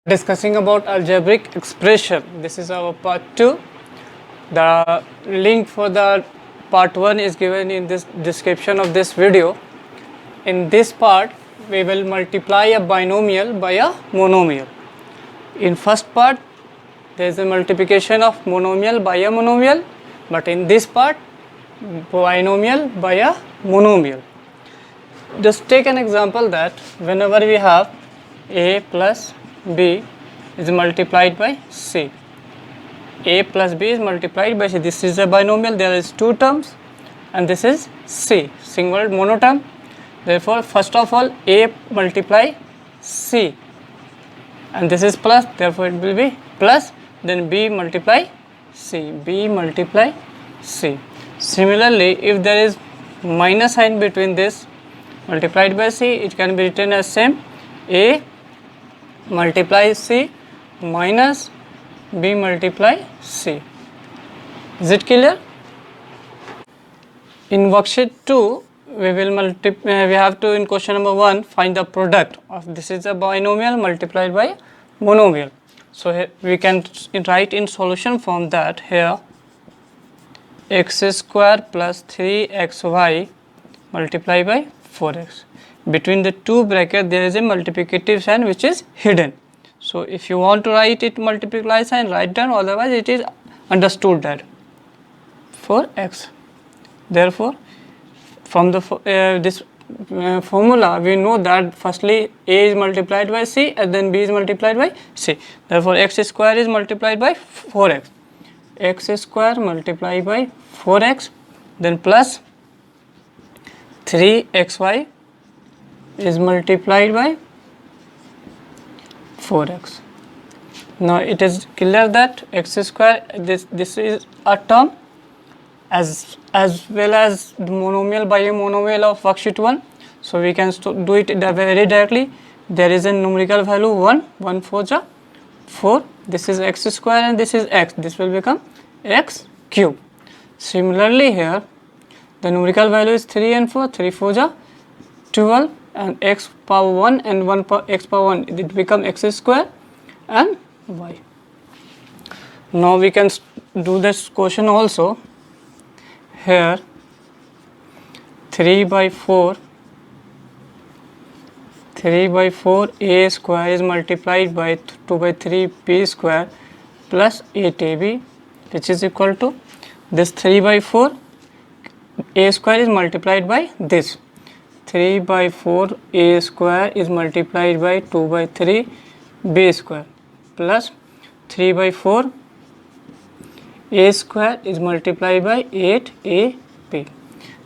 Discussing about algebraic expression. This is our part 2. The link for the part 1 is given in this description of this video. In this part we will multiply a binomial by a monomial. In first part there is a multiplication of monomial by a monomial, but in this part binomial by a monomial. Just take an example that whenever we have a plus b is multiplied by c, a plus b is multiplied by c. This is a binomial, there is two terms and this is c, single monoterm. Therefore first of all a multiply c and this is plus, therefore it will be plus, then b multiply c, b multiply c. Similarly, if there is minus sign between this multiplied by c, it can be written as same, a multiply c minus b multiply c. Is it clear? In worksheet 2 we will we have to, in question number 1, find the product of this is a binomial multiplied by monomial. So here we can write in solution form that here x square plus 3xy multiplied by 4x. Between the two brackets there is a multiplicative sign which is hidden. So if you want to write it multiply sign, write down, otherwise it is understood that 4x. Therefore from the this formula we know that firstly a is multiplied by c and then b is multiplied by c. Therefore x square is multiplied by 4x. X square multiplied by 4x, then plus 3xy is multiplied by 4x. Now it is clear that x square, this is a term as well as the monomial by a monomial of worksheet 1. So we can do it very directly. There is a numerical value 1 4 ja 4. This is x square and this is x. This will become x cube. Similarly here the numerical value is 3 and 4. 3 4 ja 12 and x power 1 and 1 power x power 1, it become x square and y. Now we can do this question also. Here 3 by 4 a square is multiplied by 2 by 3 b square plus 8ab, which is equal to this 3 by 4 a square is multiplied by this 3 by 4 a square is multiplied by 2 by 3 b square plus 3 by 4 a square is multiplied by 8ab.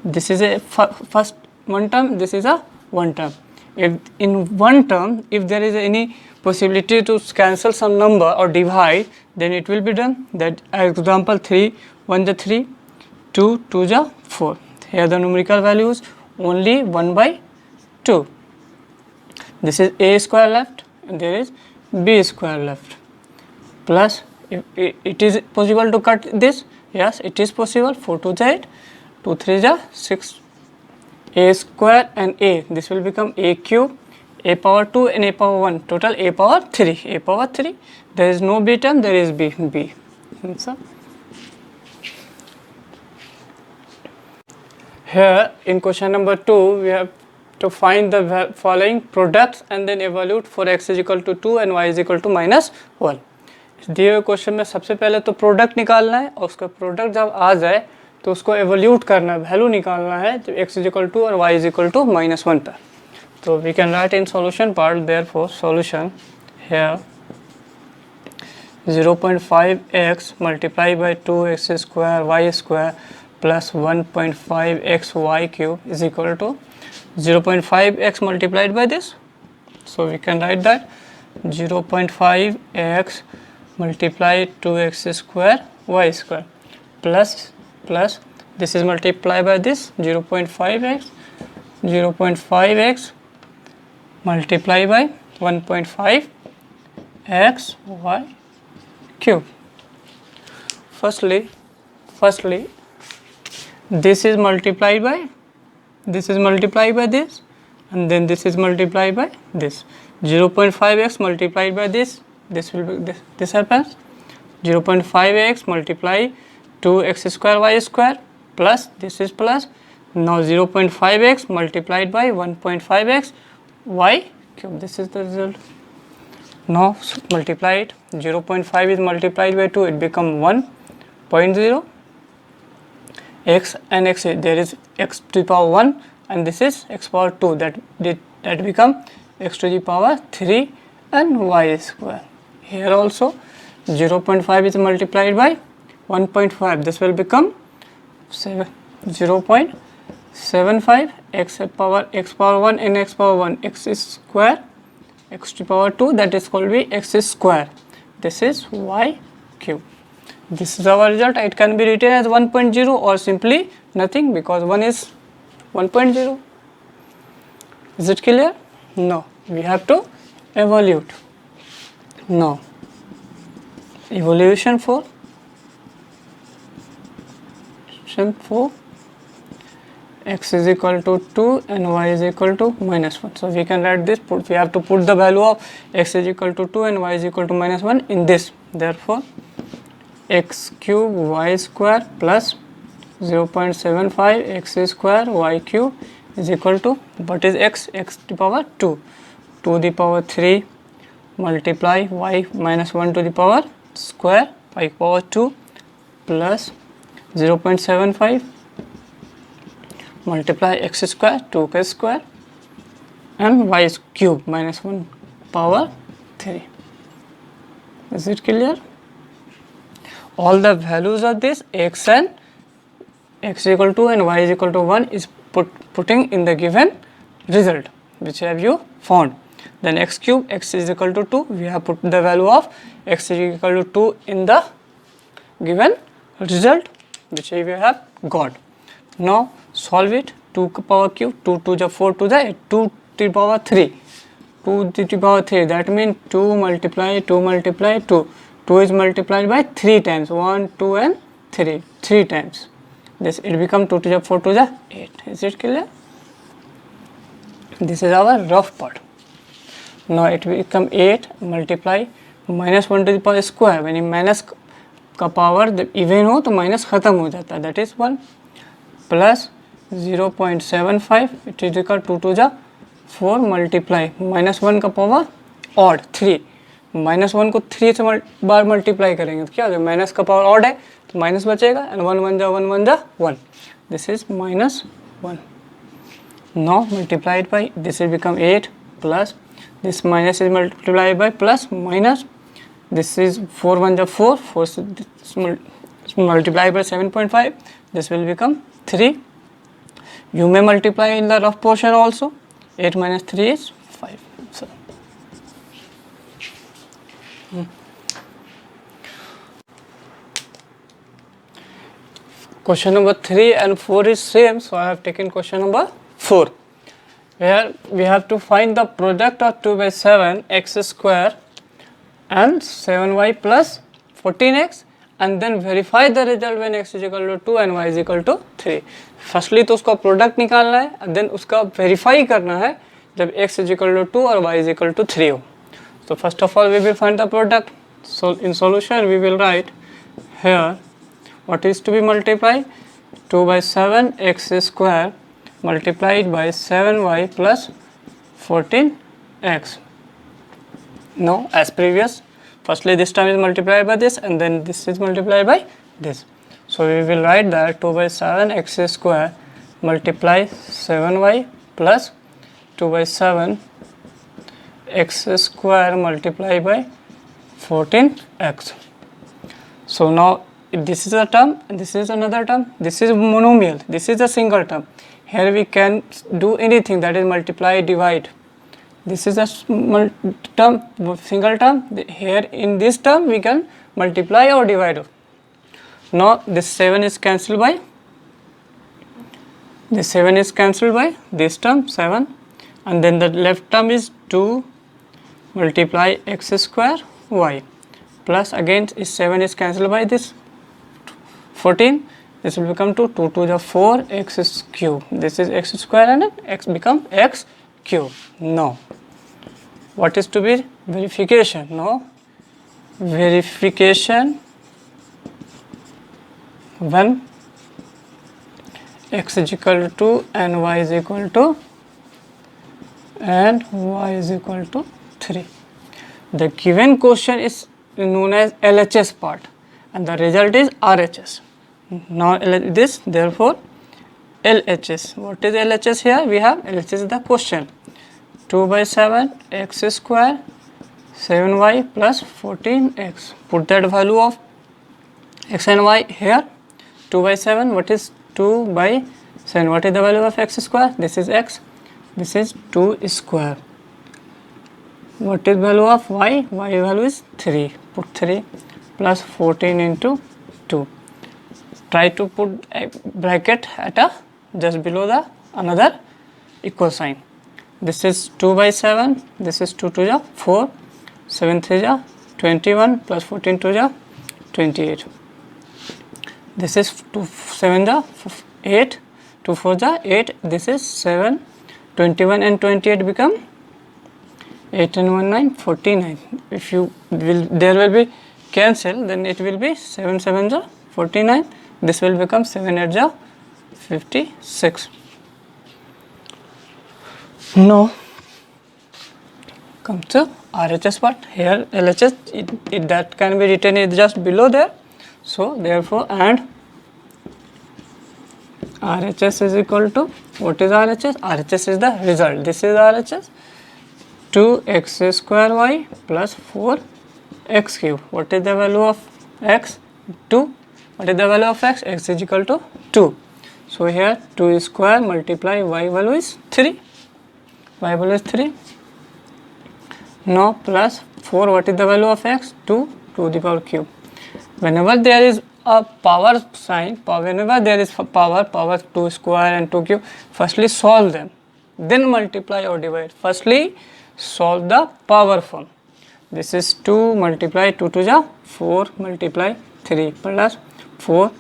This is a first one term, this is a one term. If in one term if there is any possibility to cancel some number or divide, then it will be done. That example 3 1 ja 3, 2 2 ja 4. Here the numerical values only 1 by 2. This is a square left and there is b square left. Plus if it is possible to cut this, yes it is possible. 4 2 ja 8, 2 3 ja 6, a square and a, this will become a cube, a power 2 and a power 1, total a power 3, a power 3. There is no b term, there is b. Answer. Here in question number 2 we have to find the following products and then evaluate for x is equal to 2 and y is equal to minus 1. दिए हुए question में सबसे पहले तो product निकालना है और उसका प्रोडक्ट जब आ जाए तो उसको एवोल्यूट करना है, वैल्यू निकालना है जब x इज इक्वल टू और y इज इक्वल टू -1 पर. तो we can write in solution part. Therefore solution here 0.5x multiplied by 2x square y square plus 1.5xy cube is equal to 0.5x multiplied by this. So we can write that 0.5x multiplied 2x square y square plus this is multiplied by this 0.5x multiplied by 1.5 xy cube. Firstly this is multiplied by this and then this is multiplied by this. 0.5x multiplied by this this will be this happens 0.5x multiply 2x square y square plus this is plus. Now 0.5x multiplied by 1.5x y cube, this is the result. Now multiply it, 0.5 is multiplied by 2, it become 1.0. X and x, there is x to the power 1 and this is x power 2, that become x to the power 3 and y square. Here also 0.5 is multiplied by 1.5, this will become 0.75 x power 1 and x power 1, x is square, x to the power 2, that is called be x square, this is y cube. This is our result. It can be written as 1.0 or simply nothing, because 1 is 1.0. Is it clear? No. We have to evaluate. No. Evaluation for x is equal to 2 and y is equal to minus 1. So we can write this. We have to put the value of x is equal to 2 and y is equal to minus 1 in this. Therefore, x cube y square plus 0.75 x square y cube is equal to, what is x? X to the power 2 to the power 3 multiply y minus 1 to the power square y power 2 plus 0.75 multiply x square 2k square and y cube minus 1 power 3. Is it clear? All the values of this x and x is equal to and y is equal to 1 is putting in the given result which have you found. Then x cube, x is equal to 2, we have put the value of x is equal to 2 in the given result which we have got. Now solve it. 2 power cube, 2 to the 4 to the 8, 2 to the power 3, 2 to the power 3, that means 2 multiply 2 multiply 2. 2 is multiplied by 3 times, 1, 2 and 3, 3 times. This it become 2 to the 4 to the 8. Is it clear? This is our rough part. Now it become 8 multiply minus 1 to the power square. When you minus का power even हो तो minus खत्म हो जाता है, that is 1 plus 0.75 it is equal to 2 to the 4 multiply minus 1 का power odd 3, minus 1 को 3 से बार मल्टीप्लाई करेंगे तो क्या हो जाएगा, माइनस का पावर ऑड है तो माइनस बचेगा एंड 1 1 जा 1 1 जा 1, this is minus 1. Now multiplied by this is become 8 plus this minus is multiplied by plus minus this is 4 1 जा 4 4 multiplied by 7.5 this will become 3. You may multiply in the rough portion also. 8 minus 3 is 5. So, question number 3 and 4 is same, so I have taken question number 4, where we have to find the product of 2 by 7 x square and 7y plus 14x and then verify the result when x is equal to 2 and y is equal to 3. Firstly तो उसका product निकालना है and then उसका verify करना है जब x is equal to 2 और y is equal to 3 हो. So first of all we will find the product. So in solution we will write here what is to be multiplied, 2 by 7 x square multiplied by 7y plus 14x. Now as previous, firstly this term is multiplied by this and then this is multiplied by this. So we will write that 2 by 7 x square multiply 7y plus 2 by 7 x square multiplied by 14x. So now this is a term and this is another term, this is monomial, this is a single term. Here we can do anything, that is multiply, divide. This is a term, single term. Here in this term we can multiply or divide. Now this 7 is cancelled by this term 7 and then the left term is 2 multiply x square y plus again is 7 is cancelled by this 14, this will become 2 to the 4 x cube, this is x square and x become x cube. Now what is to be verification? Now verification when x is equal to and y is equal to 3. The given question is known as LHS part and the result is RHS. Now this, therefore LHS. What is LHS here? We have LHS is the question. 2 by 7 x square 7y plus 14x. Put that value of x and y here. 2 by 7, what is 2 by 7? What is the value of x square? This is x. This is 2 square. What is value of y? Y value is 3. Put 3 plus 14 into 2. Try to put a bracket at a just below the another equal sign. This is 2 by 7. This is 2 to the 4. 7 3 ja 21 plus 14 to ja 28. This is 2 7 ja 8. 2 4 ja 8. This is 7. 21 and 28 become 8 and 1 9 49. If you will there will be cancel, then it will be 7 7 ja 49. This will become 7 8 ja 56. Now come to RHS part. Here LHS it that can be written is just below there. So therefore and RHS is equal to, what is RHS? RHS is the result. This is RHS. 2x square y plus 4x cube. What is the value of x? 2. What is the value of x? X is equal to 2. So here 2 square multiply y value is 3. Y value is 3. Now plus 4. What is the value of x? 2 to the power cube. Whenever there is a power sign, whenever there is power 2 square and 2 cube, firstly solve them, then multiply or divide. Firstly solve the power form. This is 2 multiply 2 to the 4 multiply 3 plus 4.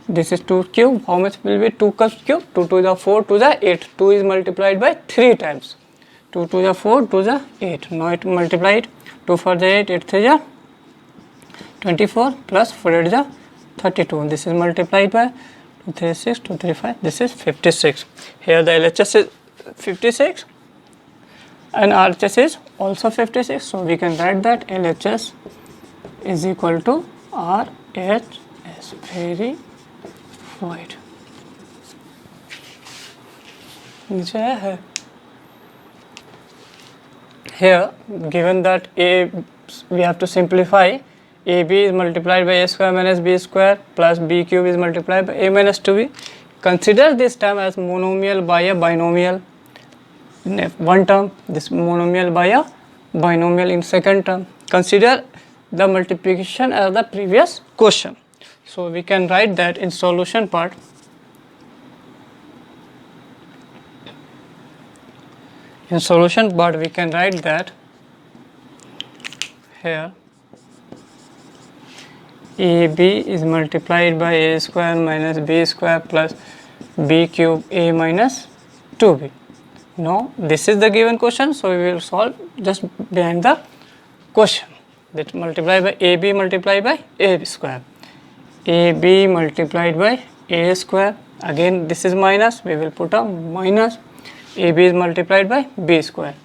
This is 2 cube. How much will be 2 cube? 2 to the 4 to the 8. 2 is multiplied by 3 times. 2 to the 4 to the 8. Now it multiplied. 2 for the 8. 8 3 the 24 plus 4 8 the 32. This is multiplied by 2 3 6 2 3 5. This is 56. Here the LHS is 56 and RHS is also 56. So we can write that LHS is equal to RHS. Very wide. Here given that a we have to simplify. AB is multiplied by a square minus b square plus b cube is multiplied by a minus 2b. Consider this term as monomial by a binomial in one term, this monomial by a binomial in second term. Consider the multiplication as the previous question. So we can write that in solution part. In solution part we can write that here AB is multiplied by a square minus b square plus b cube a minus 2b. Now this is the given question, so we will solve just behind the question. That multiplied by AB multiplied by a square. AB multiplied by a square. Again this is minus, we will put a minus. AB is multiplied by b square.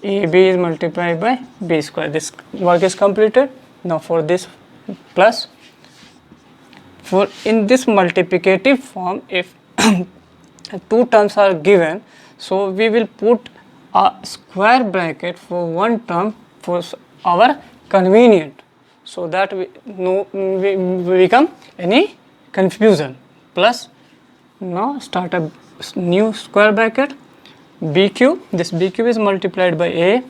AB is multiplied by b square. This work is completed. Now for this plus, for in this multiplicative form, if two terms are given, so we will put a square bracket for one term for our convenient, so that we become any confusion. Plus now start a new square bracket b cube. This b cube is multiplied by a.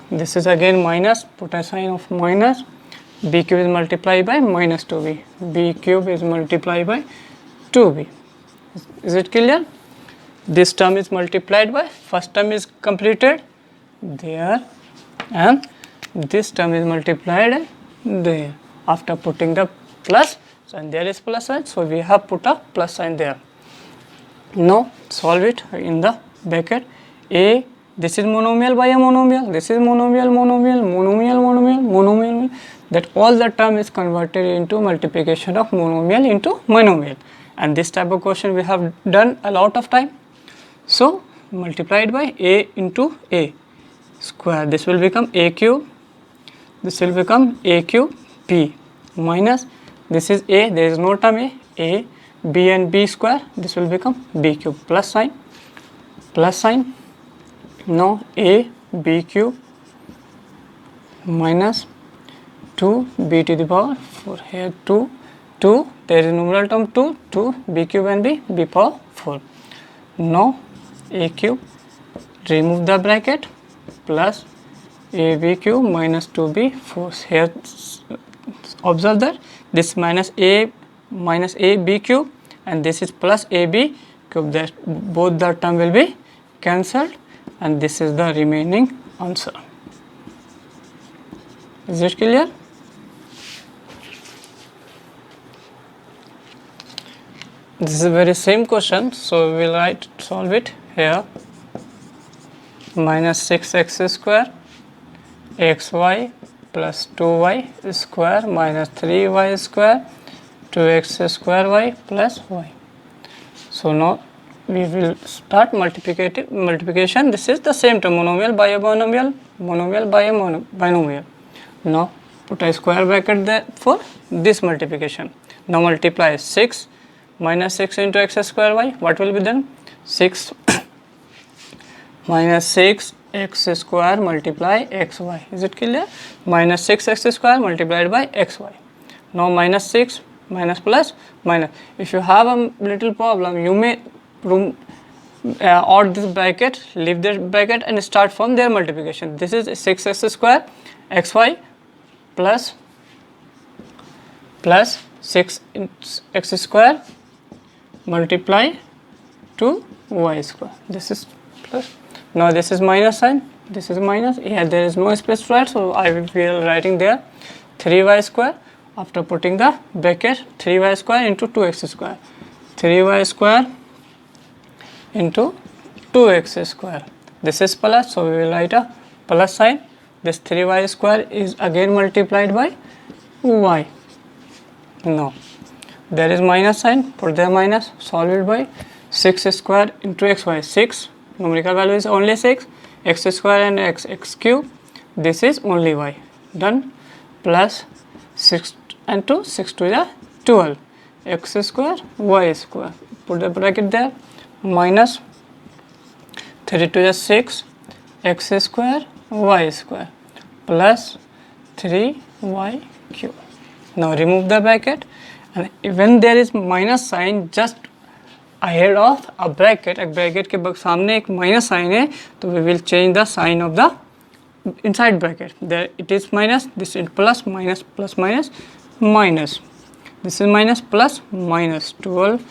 This is again minus, put a sign of minus. B cube is multiplied by minus 2b. B cube is multiplied by 2b. Is it clear? This term is multiplied by, first term is completed there, and this term is multiplied there. After putting the plus, and there is plus sign, so we have put a plus sign there. Now solve it in the bracket. A this is monomial by a monomial, this is monomial, monomial, monomial, monomial, monomial, that all the term is converted into multiplication of monomial into monomial. And this type of question we have done a lot of time. So multiplied by a into a square, this will become a cube, this will become a cube b, minus this is a, there is no term a, b and b square, this will become b cube, plus sign, now a b cube minus 2 b to the power 4, here 2, there is numeral term 2 b cube and b power 4. Now a cube, remove the bracket, plus ab cube minus 2b 4, here observe that this minus a b cube and this is plus ab cube, that both the term will be cancelled, and this is the remaining answer. Is it clear? This is a very same question, so we will solve it here. Minus 6x square xy plus 2y square minus 3y square 2x square y plus y. So now we will start multiplication. This is the same term, monomial by a monomial, monomial by a binomial. Now put a square bracket there for this multiplication. Now multiply 6 minus 6 into x square y. What will be done? 6 minus 6 x square multiply xy. Is it clear? Minus 6x square multiplied by xy. Now minus 6 minus plus minus. If you have a little problem, you may out this bracket, leave this bracket and start from their multiplication. This is 6x square xy plus 6 x square multiply 2y square. This is plus. Now this is minus sign, this is minus, here there is no space for it, so I will be writing there 3y square after putting the bracket 3y square into 2x square, 3y square into 2x square. This is plus, so we will write a plus sign. This 3y square is again multiplied by y. No, there is minus sign, put there minus, solve it by 6 square into xy, 6, numerical value is only 6, x square and x cube, this is only y, done, plus 6 and 2, 6 to the 12, x square, y square, put the bracket there, minus 3 to the 6, x square, y square, plus 3y cube. Now remove the bracket, and when there is minus sign just ahead of a bracket के सामने एक minus sign है, तो we will change the sign of the inside bracket. There it is minus, this is plus, minus, plus, minus, minus. This is minus, plus, minus 12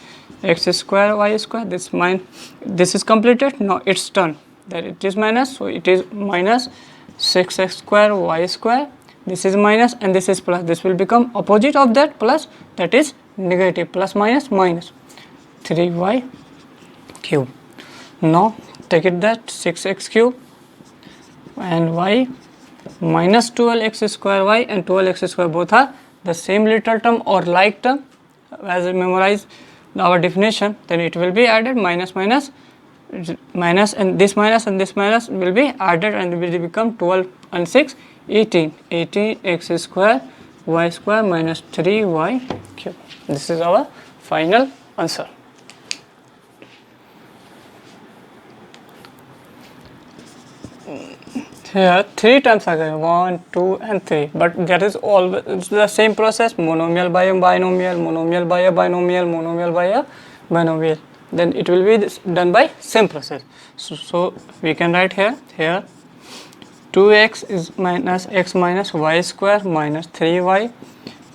x square y square. This is completed. Now it's done. That it is minus, so it is minus 6x square y square. This is minus and this is plus. This will become opposite of that plus, that is negative, plus minus minus 3y cube. Now take it that 6x cube and y minus 12x square y and 12x square both are the same little term or like term. As we memorize our definition, then it will be added, minus minus minus and this minus will be added and will become 12 and 6 18 x square y square minus 3y cube. This is our final answer. Here 3 terms are given, 1, 2 and 3, but that is always the same process, monomial by a binomial, monomial by a binomial, monomial by a binomial. Then it will be done by same process. So we can write here 2x is minus x minus y square minus 3y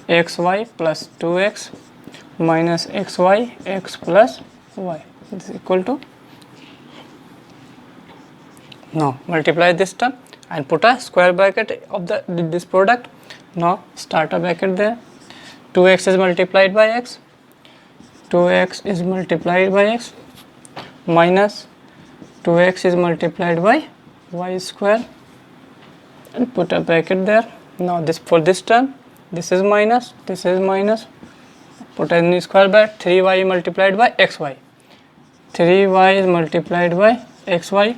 xy plus 2x minus xy x plus y is equal to. Now multiply this term and put a square bracket of this product. Now start a bracket there. 2x is multiplied by x, 2x is multiplied by x minus 2x is multiplied by y square and put a bracket there. Now this, for this term, this is minus, put a new square bracket, 3y multiplied by xy. 3y is multiplied by xy.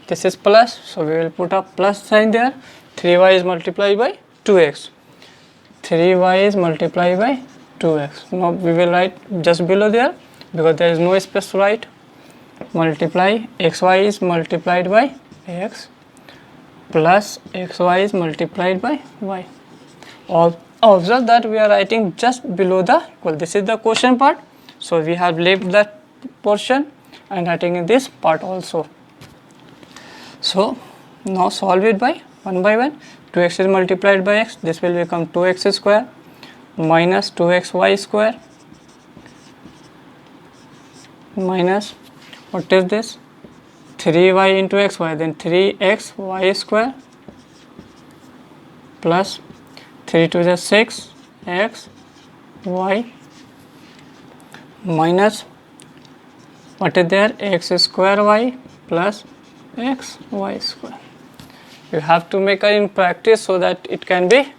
This is plus, so we will put a plus sign there. 3y is multiplied by 2x. 3y is multiplied by 2x. Now we will write just below there because there is no space to write. Multiply xy is multiplied by x plus xy is multiplied by y. Observe that we are writing just below the equal. This is the question part, so we have left that portion and writing in this part also. So now solve it by one. 2x is multiplied by x, this will become 2x square minus 2xy square minus, what is this, 3y into xy, then 3xy square plus 3 to the 6 x y minus, what is there, x square y plus x y square. You have to make it in practice so that it can be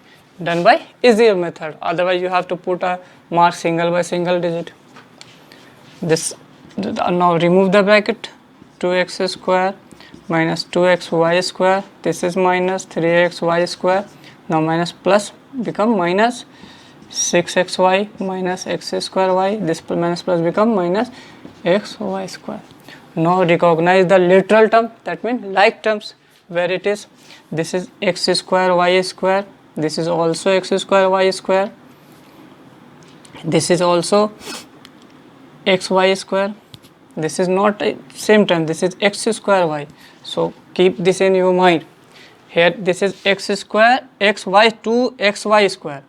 done by easier method, otherwise you have to put a mark single by single digit. This, now remove the bracket, 2x square minus 2xy square, this is minus 3xy square, now minus plus become minus 6xy minus x square y, this minus plus become minus xy square. Now recognize the literal term, that means like terms, where it is, this is x square y square, this is also x square y square, this is also xy square, this is not a same term, this is x square y, so keep this in your mind. Here this is x square xy 2xy square,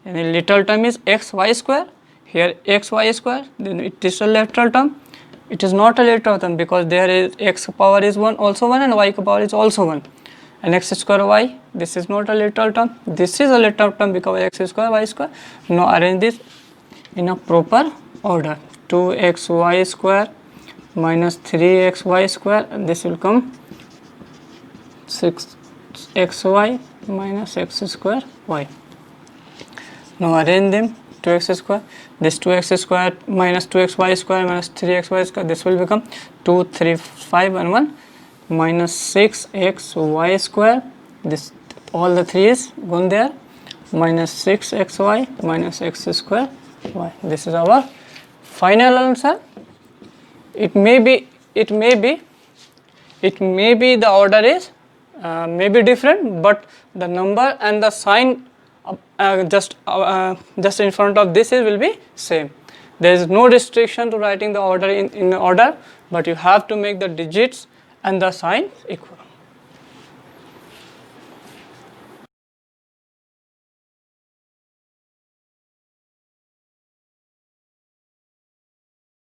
and the literal term is xy square, here xy square, then it is a literal term. It is not a literal term because there is x power is 1 also 1 and y power is also 1, and x square y, this is not a literal term, this is a literal term because x square y square. Now arrange this in a proper order, 2xy square minus 3xy square, and this will come 6xy minus x square y. Now arrange them, 2x square, this 2x square minus 2xy square minus 3xy square, this will become 2, 3, 5 and 1 minus 6xy square, this all the 3 is gone there, minus 6xy minus x square y. This is our final answer. It may be the order is may be different, but the number and the sign just in front of this will be same. There is no restriction to writing the order in order, but you have to make the digits and the sign equal.